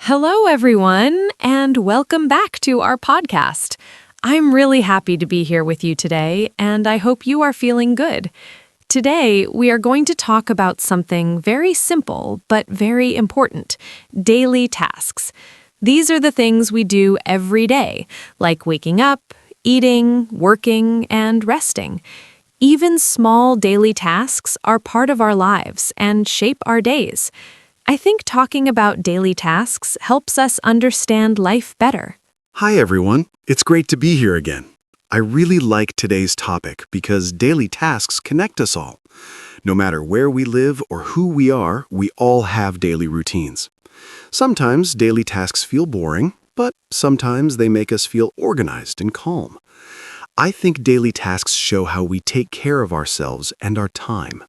Hello, everyone, and welcome back to our podcast. I'm really happy to be here with you today, and I hope you are feeling good. Today, we are going to talk about something very simple but very important: daily tasks. These are the things we do every day, like waking up, eating, working, and resting. Even small daily tasks are part of our lives and shape our days. I think talking about daily tasks helps us understand life better. Hi everyone, it's great to be here again. I really like today's topic because daily tasks connect us all. No matter where we live or who we are, we all have daily routines. Sometimes daily tasks feel boring, but sometimes they make us feel organized and calm. I think daily tasks show how we take care of ourselves and our time.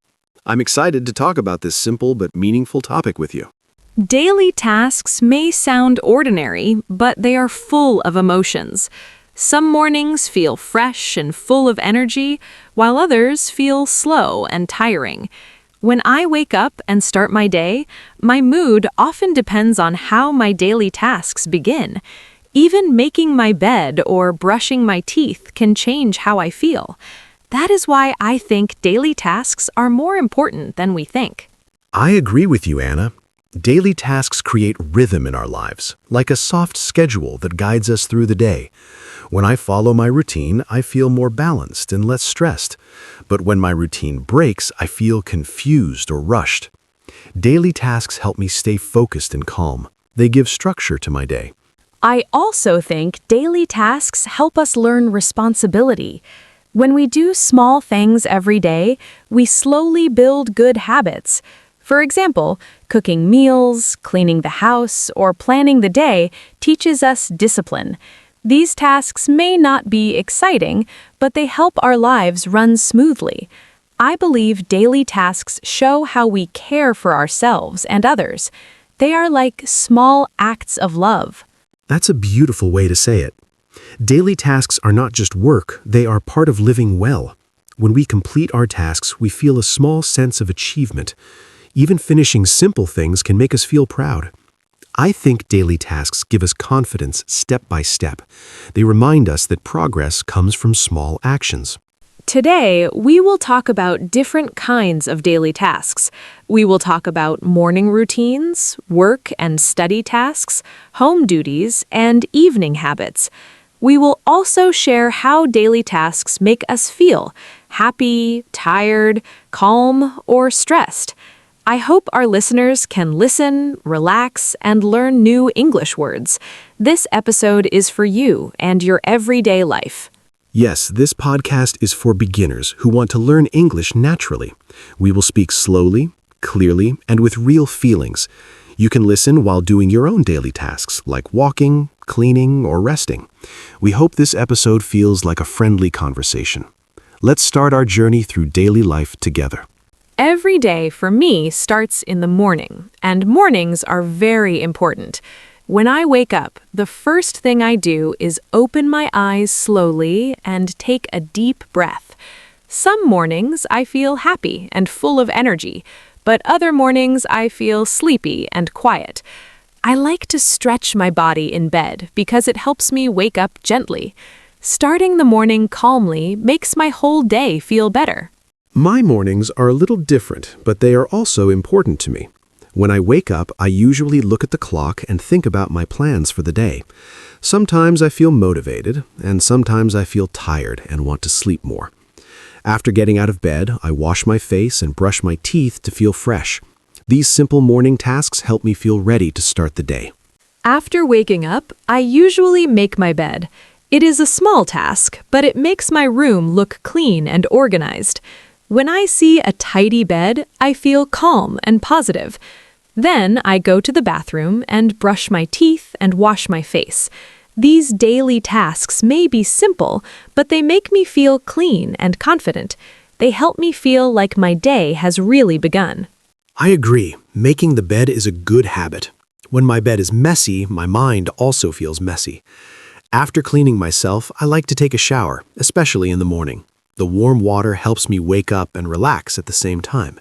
I'm excited to talk about this simple but meaningful topic with you. Daily tasks may sound ordinary, but they are full of emotions. Some mornings feel fresh and full of energy, while others feel slow and tiring. When I wake up and start my day, my mood often depends on how my daily tasks begin. Even making my bed or brushing my teeth can change how I feel. That is why I think daily tasks are more important than we think. I agree with you, Anna. Daily tasks create rhythm in our lives, like a soft schedule that guides us through the day. When I follow my routine, I feel more balanced and less stressed. But when my routine breaks, I feel confused or rushed. Daily tasks help me stay focused and calm. They give structure to my day. I also think daily tasks help us learn responsibility. When we do small things every day, we slowly build good habits. For example, cooking meals, cleaning the house, or planning the day teaches us discipline. These tasks may not be exciting, but they help our lives run smoothly. I believe daily tasks show how we care for ourselves and others. They are like small acts of love. That's a beautiful way to say it. Daily tasks are not just work, they are part of living well. When we complete our tasks, we feel a small sense of achievement. Even finishing simple things can make us feel proud. I think daily tasks give us confidence step by step. They remind us that progress comes from small actions. Today, we will talk about different kinds of daily tasks. We will talk about morning routines, work and study tasks, home duties, and evening habits. We will also share how daily tasks make us feel: happy, tired, calm, or stressed. I hope our listeners can listen, relax, and learn new English words. This episode is for you and your everyday life. Yes, this podcast is for beginners who want to learn English naturally. We will speak slowly, clearly, and with real feelings. You can listen while doing your own daily tasks, like walking, cleaning, or resting. We hope this episode feels like a friendly conversation. Let's start our journey through daily life together. Every day for me starts in the morning, and mornings are very important. When I wake up, the first thing I do is open my eyes slowly and take a deep breath. Some mornings I feel happy and full of energy, but other mornings I feel sleepy and quiet. I like to stretch my body in bed because it helps me wake up gently. Starting the morning calmly makes my whole day feel better. My mornings are a little different, but they are also important to me. When I wake up, I usually look at the clock and think about my plans for the day. Sometimes I feel motivated, and sometimes I feel tired and want to sleep more. After getting out of bed, I wash my face and brush my teeth to feel fresh. These simple morning tasks help me feel ready to start the day. After waking up, I usually make my bed. It is a small task, but it makes my room look clean and organized. When I see a tidy bed, I feel calm and positive. Then I go to the bathroom and brush my teeth and wash my face. These daily tasks may be simple, but they make me feel clean and confident. They help me feel like my day has really begun. I agree. Making the bed is a good habit. When my bed is messy, my mind also feels messy. After cleaning myself, I like to take a shower, especially in the morning. The warm water helps me wake up and relax at the same time.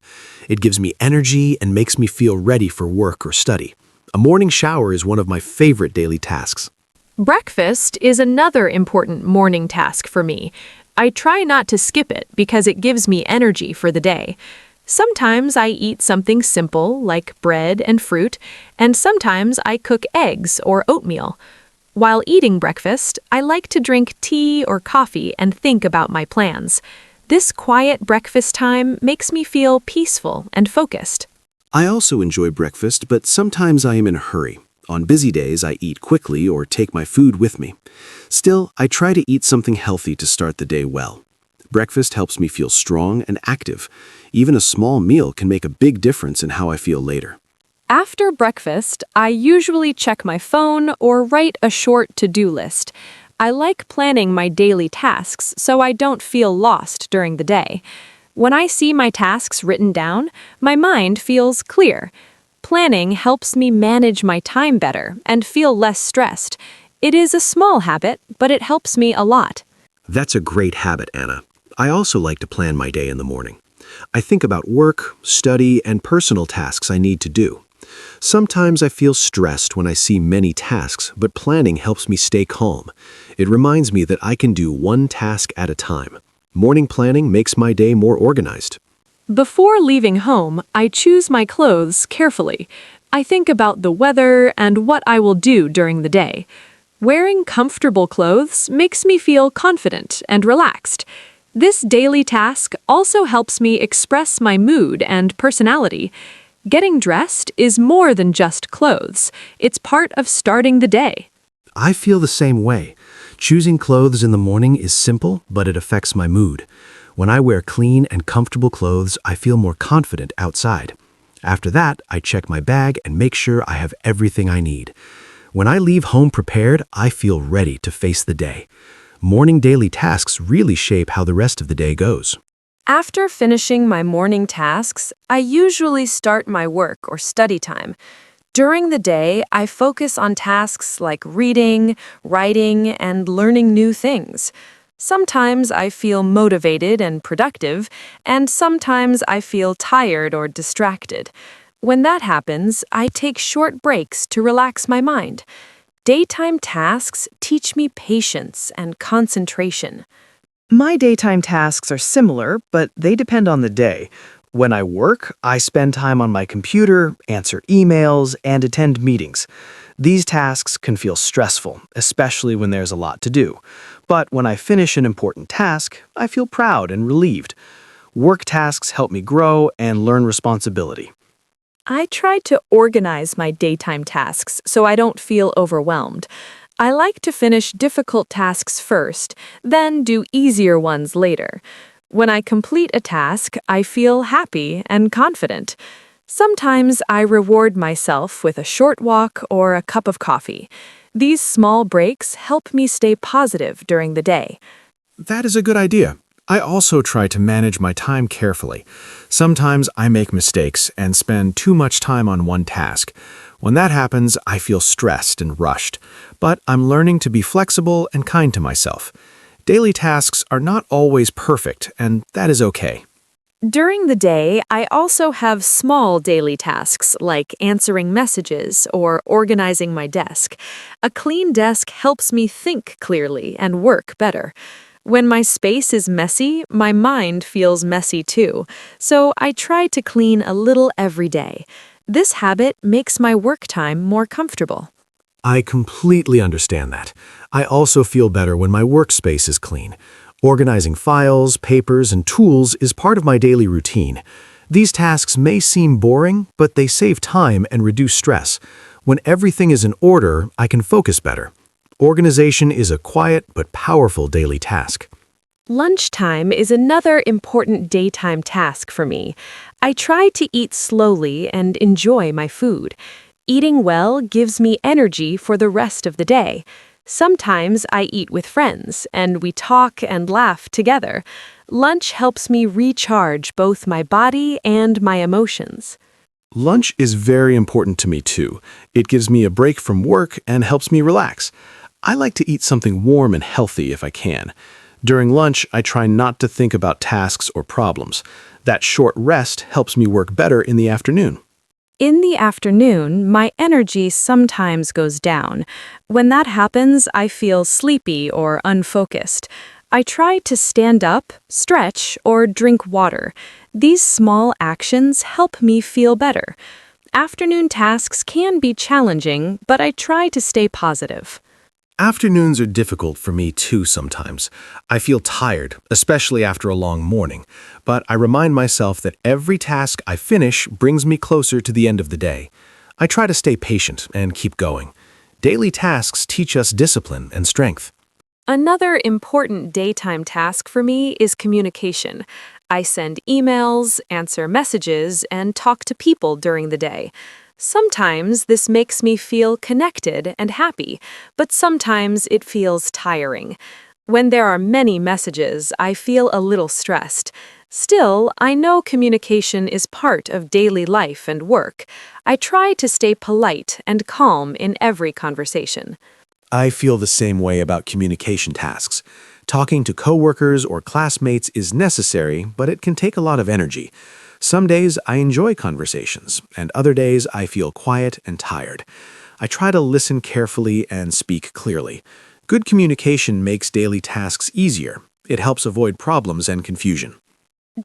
It gives me energy and makes me feel ready for work or study. A morning shower is one of my favorite daily tasks. Breakfast is another important morning task for me. I try not to skip it because it gives me energy for the day. Sometimes I eat something simple like bread and fruit, and sometimes I cook eggs or oatmeal. While eating breakfast, I like to drink tea or coffee and think about my plans. This quiet breakfast time makes me feel peaceful and focused. I also enjoy breakfast, but sometimes I am in a hurry. On busy days, I eat quickly or take my food with me. Still, I try to eat something healthy to start the day well. Breakfast helps me feel strong and active. Even a small meal can make a big difference in how I feel later. After breakfast, I usually check my phone or write a short to-do list. I like planning my daily tasks so I don't feel lost during the day. When I see my tasks written down, my mind feels clear. Planning helps me manage my time better and feel less stressed. It is a small habit, but it helps me a lot. That's a great habit, Anna. I also like to plan my day in the morning. I think about work, study, and personal tasks I need to do. Sometimes I feel stressed when I see many tasks, but planning helps me stay calm. It reminds me that I can do one task at a time. Morning planning makes my day more organized. Before leaving home, I choose my clothes carefully. I think about the weather and what I will do during the day. Wearing comfortable clothes makes me feel confident and relaxed. This daily task also helps me express my mood and personality. Getting dressed is more than just clothes. It's part of starting the day. I feel the same way. Choosing clothes in the morning is simple, but it affects my mood. When I wear clean and comfortable clothes, I feel more confident outside. After that, I check my bag and make sure I have everything I need. When I leave home prepared, I feel ready to face the day. Morning daily tasks really shape how the rest of the day goes. After finishing my morning tasks, I usually start my work or study time. During the day, I focus on tasks like reading, writing, and learning new things. Sometimes I feel motivated and productive, and sometimes I feel tired or distracted. When that happens, I take short breaks to relax my mind. Daytime tasks teach me patience and concentration. My daytime tasks are similar, but they depend on the day. When I work, I spend time on my computer, answer emails, and attend meetings. These tasks can feel stressful, especially when there's a lot to do. But when I finish an important task, I feel proud and relieved. Work tasks help me grow and learn responsibility. I try to organize my daytime tasks so I don't feel overwhelmed. I like to finish difficult tasks first, then do easier ones later. When I complete a task, I feel happy and confident. Sometimes I reward myself with a short walk or a cup of coffee. These small breaks help me stay positive during the day. That is a good idea. I also try to manage my time carefully. Sometimes I make mistakes and spend too much time on one task. When that happens, I feel stressed and rushed. But I'm learning to be flexible and kind to myself. Daily tasks are not always perfect, and that is okay. During the day, I also have small daily tasks like answering messages or organizing my desk. A clean desk helps me think clearly and work better. When my space is messy, my mind feels messy too, so I try to clean a little every day. This habit makes my work time more comfortable. I completely understand that. I also feel better when my workspace is clean. Organizing files, papers, and tools is part of my daily routine. These tasks may seem boring, but they save time and reduce stress. When everything is in order, I can focus better. Organization is a quiet but powerful daily task. Lunchtime is another important daytime task for me. I try to eat slowly and enjoy my food. Eating well gives me energy for the rest of the day. Sometimes I eat with friends, and we talk and laugh together. Lunch helps me recharge both my body and my emotions. Lunch is very important to me too. It gives me a break from work and helps me relax. I like to eat something warm and healthy if I can. During lunch, I try not to think about tasks or problems. That short rest helps me work better in the afternoon. In the afternoon, my energy sometimes goes down. When that happens, I feel sleepy or unfocused. I try to stand up, stretch, or drink water. These small actions help me feel better. Afternoon tasks can be challenging, but I try to stay positive. Afternoons are difficult for me too sometimes. I feel tired, especially after a long morning, but I remind myself that every task I finish brings me closer to the end of the day. I try to stay patient and keep going. Daily tasks teach us discipline and strength. Another important daytime task for me is communication. I send emails, answer messages, and talk to people during the day. Sometimes this makes me feel connected and happy, but sometimes it feels tiring. When there are many messages, I feel a little stressed. Still, I know communication is part of daily life and work. I try to stay polite and calm in every conversation. I feel the same way about communication tasks. Talking to coworkers or classmates is necessary, but it can take a lot of energy. Some days I enjoy conversations, and other days I feel quiet and tired. I try to listen carefully and speak clearly. Good communication makes daily tasks easier. It helps avoid problems and confusion.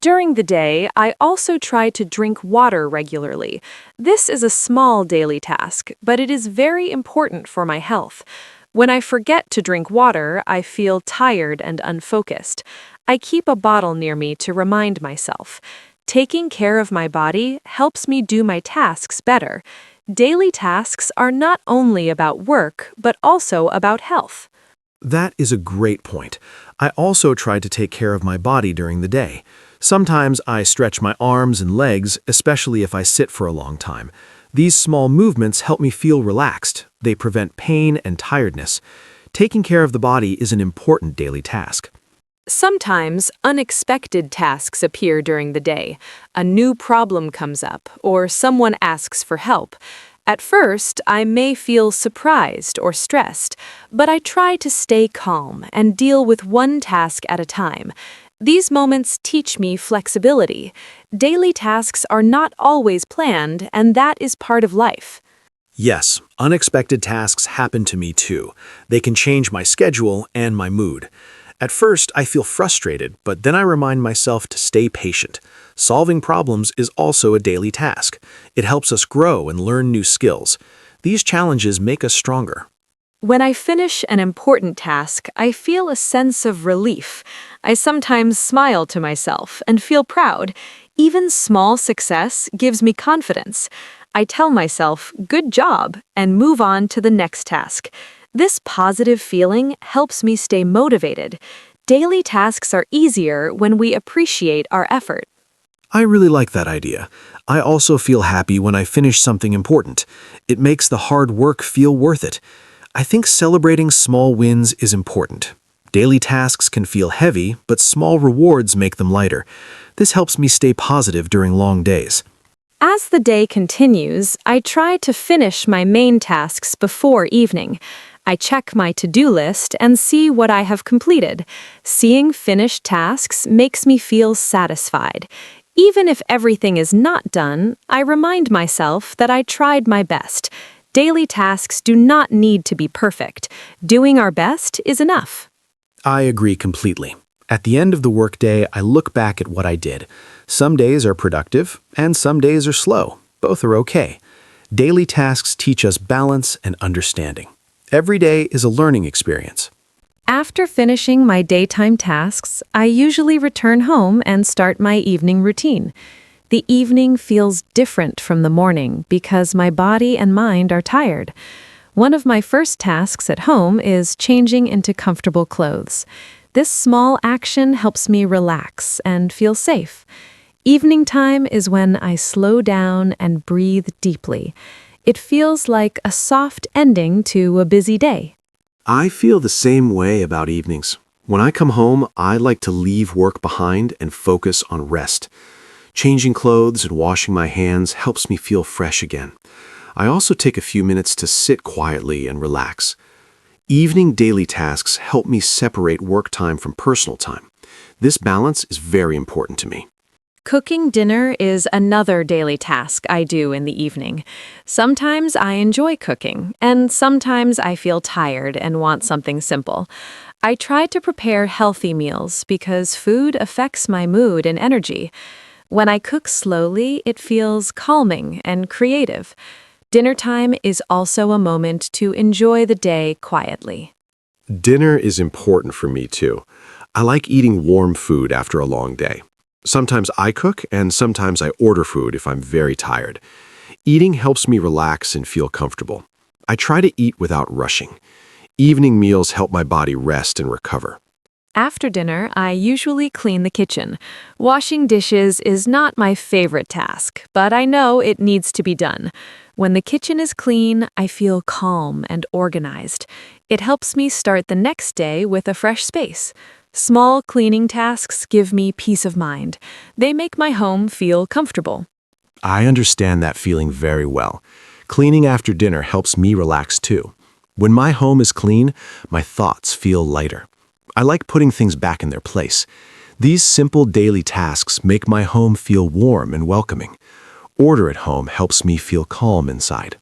During the day, I also try to drink water regularly. This is a small daily task, but it is very important for my health. When I forget to drink water, I feel tired and unfocused. I keep a bottle near me to remind myself. Taking care of my body helps me do my tasks better. Daily tasks are not only about work, but also about health. That is a great point. I also try to take care of my body during the day. Sometimes I stretch my arms and legs, especially if I sit for a long time. These small movements help me feel relaxed. They prevent pain and tiredness. Taking care of the body is an important daily task. Sometimes unexpected tasks appear during the day. A new problem comes up, or someone asks for help. At first, I may feel surprised or stressed, but I try to stay calm and deal with one task at a time. These moments teach me flexibility. Daily tasks are not always planned, and that is part of life. Yes, unexpected tasks happen to me too. They can change my schedule and my mood. At first, I feel frustrated, but then I remind myself to stay patient. Solving problems is also a daily task. It helps us grow and learn new skills. These challenges make us stronger. When I finish an important task, I feel a sense of relief. I sometimes smile to myself and feel proud. Even small success gives me confidence. I tell myself, "Good job," and move on to the next task. This positive feeling helps me stay motivated. Daily tasks are easier when we appreciate our effort. I really like that idea. I also feel happy when I finish something important. It makes the hard work feel worth it. I think celebrating small wins is important. Daily tasks can feel heavy, but small rewards make them lighter. This helps me stay positive during long days. As the day continues, I try to finish my main tasks before evening. I check my to-do list and see what I have completed. Seeing finished tasks makes me feel satisfied. Even if everything is not done, I remind myself that I tried my best. Daily tasks do not need to be perfect. Doing our best is enough. I agree completely. At the end of the workday, I look back at what I did. Some days are productive, and some days are slow. Both are okay. Daily tasks teach us balance and understanding. Every day is a learning experience. After finishing my daytime tasks, I usually return home and start my evening routine. The evening feels different from the morning because my body and mind are tired. One of my first tasks at home is changing into comfortable clothes. This small action helps me relax and feel safe. Evening time is when I slow down and breathe deeply. It feels like a soft ending to a busy day. I feel the same way about evenings. When I come home, I like to leave work behind and focus on rest. Changing clothes and washing my hands helps me feel fresh again. I also take a few minutes to sit quietly and relax. Evening daily tasks help me separate work time from personal time. This balance is very important to me. Cooking dinner is another daily task I do in the evening. Sometimes I enjoy cooking, and sometimes I feel tired and want something simple. I try to prepare healthy meals because food affects my mood and energy. When I cook slowly, it feels calming and creative. Dinner time is also a moment to enjoy the day quietly. Dinner is important for me too. I like eating warm food after a long day. Sometimes I cook and sometimes I order food if I'm very tired. Eating helps me relax and feel comfortable. I try to eat without rushing. Evening meals help my body rest and recover. After dinner, I usually clean the kitchen. Washing dishes is not my favorite task, but I know it needs to be done. When the kitchen is clean, I feel calm and organized. It helps me start the next day with a fresh space. Small cleaning tasks give me peace of mind. They make my home feel comfortable. I understand that feeling very well. Cleaning after dinner helps me relax too. When my home is clean, my thoughts feel lighter. I like putting things back in their place. These simple daily tasks make my home feel warm and welcoming. Order at home helps me feel calm inside.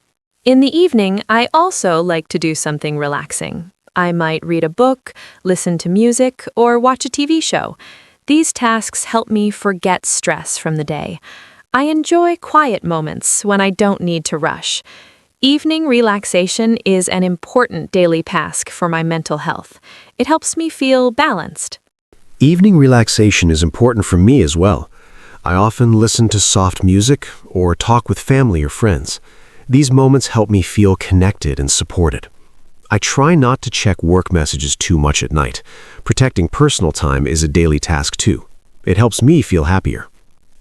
In the evening, I also like to do something relaxing. I might read a book, listen to music, or watch a TV show. These tasks help me forget stress from the day. I enjoy quiet moments when I don't need to rush. Evening relaxation is an important daily task for my mental health. It helps me feel balanced. Evening relaxation is important for me as well. I often listen to soft music or talk with family or friends. These moments help me feel connected and supported. I try not to check work messages too much at night. Protecting personal time is a daily task too. It helps me feel happier.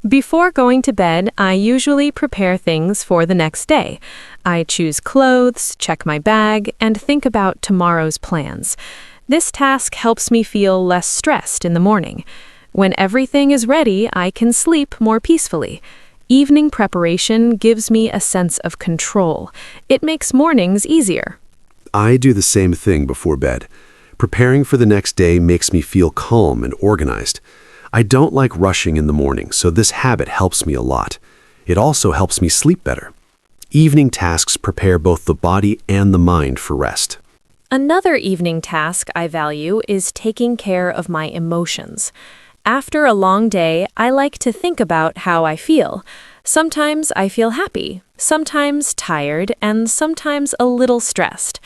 Before going to bed, I usually prepare things for the next day. I choose clothes, check my bag, and think about tomorrow's plans. This task helps me feel less stressed in the morning. When everything is ready, I can sleep more peacefully. Evening preparation gives me a sense of control. It makes mornings easier. I do the same thing before bed. Preparing for the next day makes me feel calm and organized. I don't like rushing in the morning, so this habit helps me a lot. It also helps me sleep better. Evening tasks prepare both the body and the mind for rest. Another evening task I value is taking care of my emotions. After a long day, I like to think about how I feel. Sometimes I feel happy, sometimes tired, and sometimes a little stressed.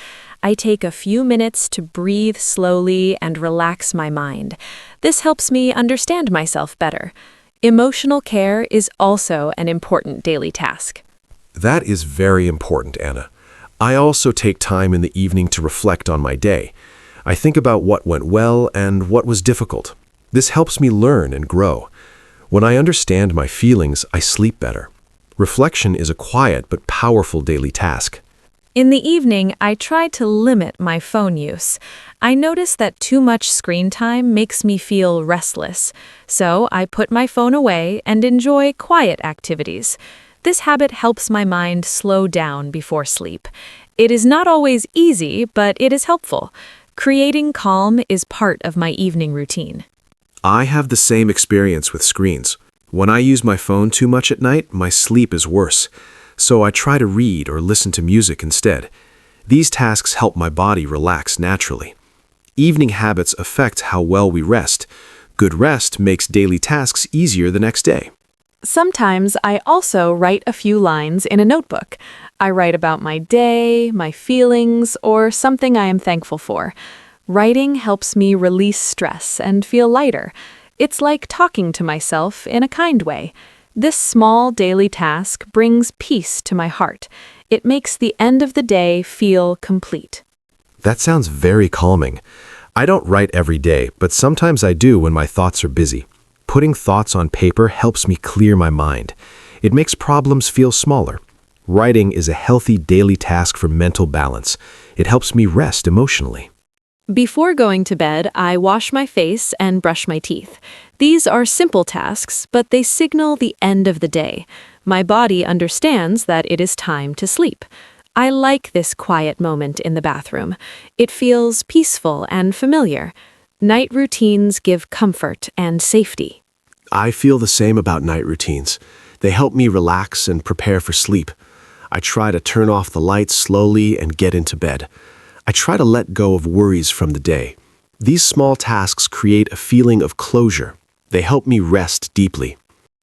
I take a few minutes to breathe slowly and relax my mind. This helps me understand myself better. Emotional care is also an important daily task. That is very important, Anna. I also take time in the evening to reflect on my day. I think about what went well and what was difficult. This helps me learn and grow. When I understand my feelings, I sleep better. Reflection is a quiet but powerful daily task. In the evening, I try to limit my phone use. I notice that too much screen time makes me feel restless, so I put my phone away and enjoy quiet activities. This habit helps my mind slow down before sleep. It is not always easy, but it is helpful. Creating calm is part of my evening routine. I have the same experience with screens. When I use my phone too much at night, my sleep is worse. So I try to read or listen to music instead. These tasks help my body relax naturally. Evening habits affect how well we rest. Good rest makes daily tasks easier the next day. Sometimes I also write a few lines in a notebook. I write about my day, my feelings, or something I am thankful for. Writing helps me release stress and feel lighter. It's like talking to myself in a kind way. This small daily task brings peace to my heart. It makes the end of the day feel complete. That sounds very calming. I don't write every day, but sometimes I do when my thoughts are busy. Putting thoughts on paper helps me clear my mind. It makes problems feel smaller. Writing is a healthy daily task for mental balance. It helps me rest emotionally. Before going to bed, I wash my face and brush my teeth. These are simple tasks, but they signal the end of the day. My body understands that it is time to sleep. I like this quiet moment in the bathroom. It feels peaceful and familiar. Night routines give comfort and safety. I feel the same about night routines. They help me relax and prepare for sleep. I try to turn off the lights slowly and get into bed. I try to let go of worries from the day. These small tasks create a feeling of closure. They help me rest deeply.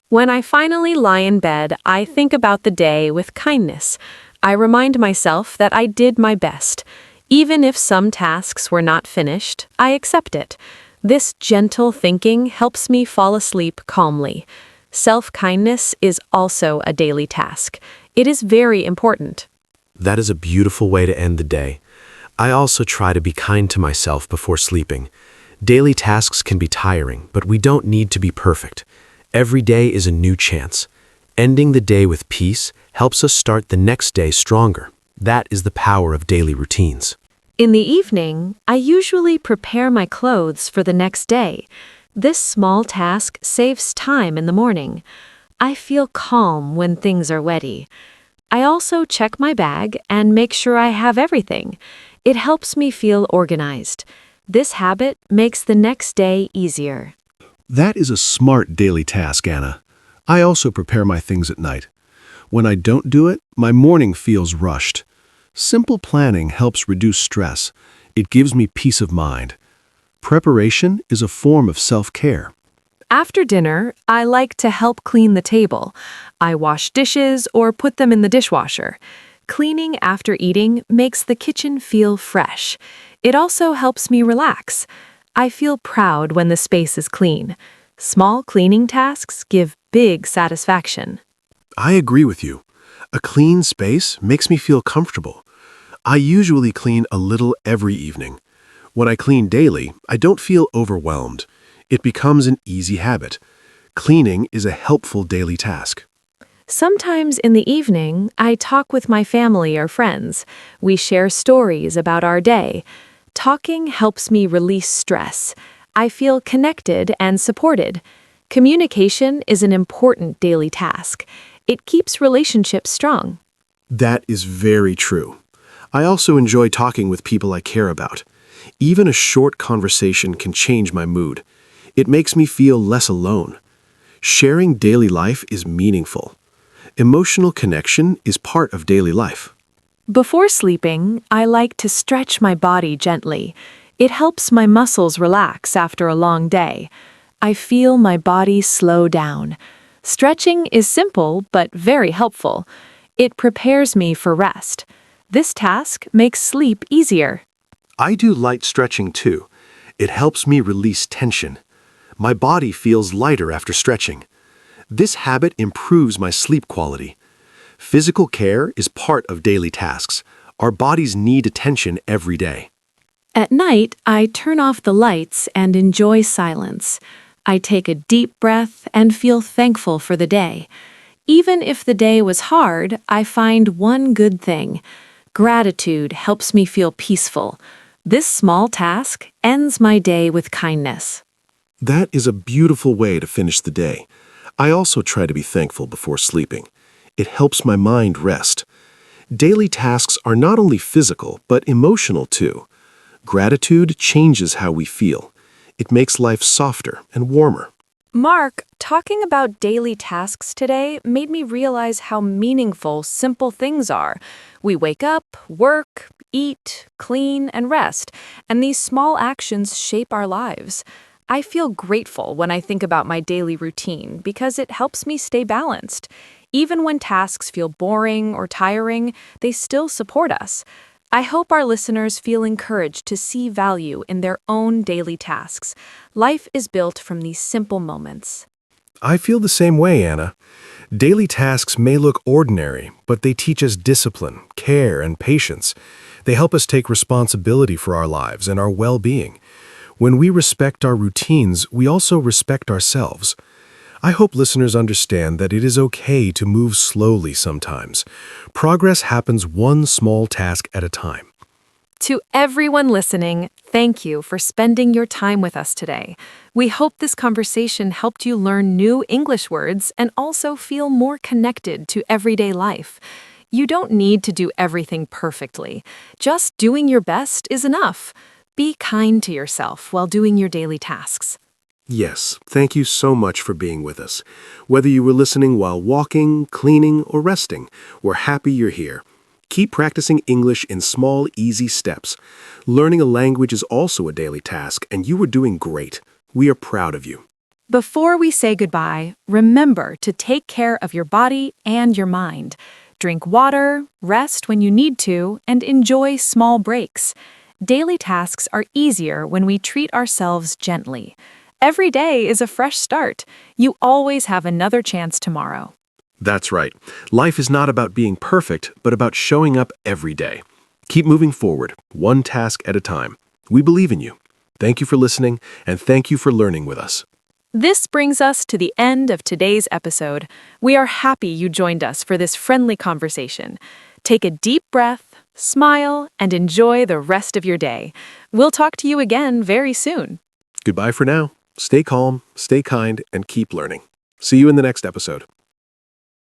When I finally lie in bed, I think about the day with kindness. I remind myself that I did my best. Even if some tasks were not finished, I accept it. This gentle thinking helps me fall asleep calmly. Self-kindness is also a daily task. It is very important. That is a beautiful way to end the day. I also try to be kind to myself before sleeping. Daily tasks can be tiring, but we don't need to be perfect. Every day is a new chance. Ending the day with peace helps us start the next day stronger. That is the power of daily routines. In the evening, I usually prepare my clothes for the next day. This small task saves time in the morning. I feel calm when things are ready. I also check my bag and make sure I have everything. It helps me feel organized. This habit makes the next day easier. That is a smart daily task, Anna. I also prepare my things at night. When I don't do it, my morning feels rushed. Simple planning helps reduce stress. It gives me peace of mind. Preparation is a form of self-care. After dinner, I like to help clean the table. I wash dishes or put them in the dishwasher. Cleaning after eating makes the kitchen feel fresh. It also helps me relax. I feel proud when the space is clean. Small cleaning tasks give big satisfaction. I agree with you. A clean space makes me feel comfortable. I usually clean a little every evening. When I clean daily, I don't feel overwhelmed. It becomes an easy habit. Cleaning is a helpful daily task. Sometimes in the evening, I talk with my family or friends. We share stories about our day. Talking helps me release stress. I feel connected and supported. Communication is an important daily task. It keeps relationships strong. That is very true. I also enjoy talking with people I care about. Even a short conversation can change my mood. It makes me feel less alone. Sharing daily life is meaningful. Emotional connection is part of daily life. Before sleeping, I like to stretch my body gently. It helps my muscles relax after a long day. I feel my body slow down. Stretching is simple but very helpful. It prepares me for rest. This task makes sleep easier. I do light stretching too. It helps me release tension. My body feels lighter after stretching. This habit improves my sleep quality. Physical care is part of daily tasks. Our bodies need attention every day. At night, I turn off the lights and enjoy silence. I take a deep breath and feel thankful for the day. Even if the day was hard, I find one good thing. Gratitude helps me feel peaceful. This small task ends my day with kindness. That is a beautiful way to finish the day. I also try to be thankful before sleeping. It helps my mind rest. Daily tasks are not only physical, but emotional too. Gratitude changes how we feel. It makes life softer and warmer. Mark, talking about daily tasks today made me realize how meaningful simple things are. We wake up, work, eat, clean, and rest, and these small actions shape our lives. I feel grateful when I think about my daily routine because it helps me stay balanced. Even when tasks feel boring or tiring, they still support us. I hope our listeners feel encouraged to see value in their own daily tasks. Life is built from these simple moments. I feel the same way, Anna. Daily tasks may look ordinary, but they teach us discipline, care, and patience. They help us take responsibility for our lives and our well-being. When we respect our routines, we also respect ourselves. I hope listeners understand that it is okay to move slowly sometimes. Progress happens one small task at a time. To everyone listening, thank you for spending your time with us today. We hope this conversation helped you learn new English words and also feel more connected to everyday life. You don't need to do everything perfectly. Just doing your best is enough. Be kind to yourself while doing your daily tasks. Yes, thank you so much for being with us. Whether you were listening while walking, cleaning, or resting, we're happy you're here. Keep practicing English in small, easy steps. Learning a language is also a daily task, and you are doing great. We are proud of you. Before we say goodbye, remember to take care of your body and your mind. Drink water, rest when you need to, and enjoy small breaks. Daily tasks are easier when we treat ourselves gently. Every day is a fresh start. You always have another chance tomorrow. That's right. Life is not about being perfect, but about showing up every day. Keep moving forward, one task at a time. We believe in you. Thank you for listening, and thank you for learning with us. This brings us to the end of today's episode. We are happy you joined us for this friendly conversation. Take a deep breath, smile, and enjoy the rest of your day. We'll talk to you again very soon. Goodbye for now. Stay calm, stay kind, and keep learning. See you in the next episode.